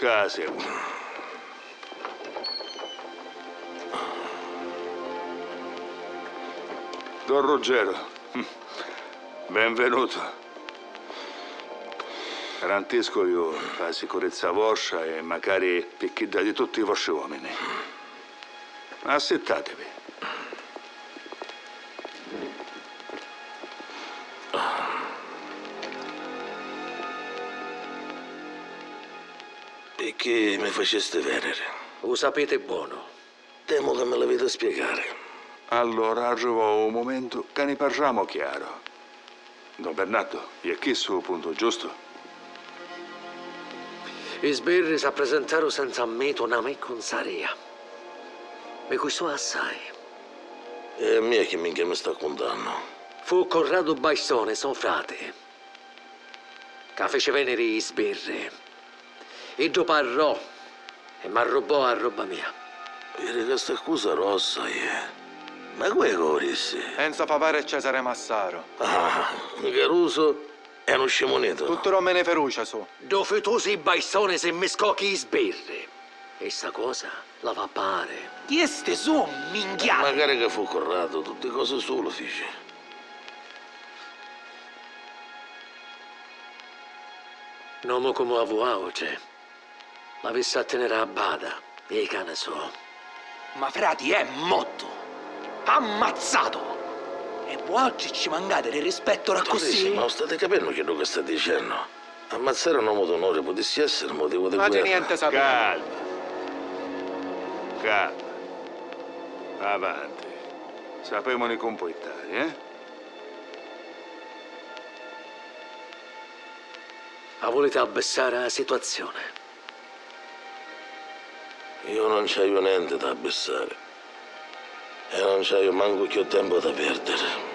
Case. Don Ruggero, benvenuto. Garantisco io la sicurezza vostra e magari picchidda di tutti i vostri uomini. Assettatevi. E che mi faceste venere? Lo sapete buono. Temo che me l'avete a spiegare. Allora arrivò un momento che ne parliamo chiaro. Don Bernardo, è chi sul punto giusto? I sbirri si presentarono senza me, tornami con Saria. Mi costò assai. E a me che minchia mi sta contando? Fu Corrado Baissone, suo frate, che fece venire i sbirri. E dopo parrò e mi rubò a roba mia. Vedi questa accusa rossa, Ma come corissi? Enzo Favara e Cesare Massaro. Ah, Caruso è uno scimonito. Tutto Romene Ferucia, su. Dove tu sei Baissone se mi scocchi i sbirri. E sta cosa la fa pare. Chi ste su, minchia? Magari che fu Corrado, tutte cose solo, fici. Un uomo come Avuao c'è. L'avesse a tenere a bada. E cane so. Ma frati è morto. Ammazzato. E voi oggi ci mancate di rispetto a così? Ma state capendo che lo che sta dicendo? Ammazzare un uomo d'onore potesse essere motivo di Ma guerra. di niente sapete. Calma. Calma. Avanti. Sapevamo di comportare, Volete abbassare la situazione? Io non c'ho niente da abbassare. E non c'ho manco più tempo da perdere.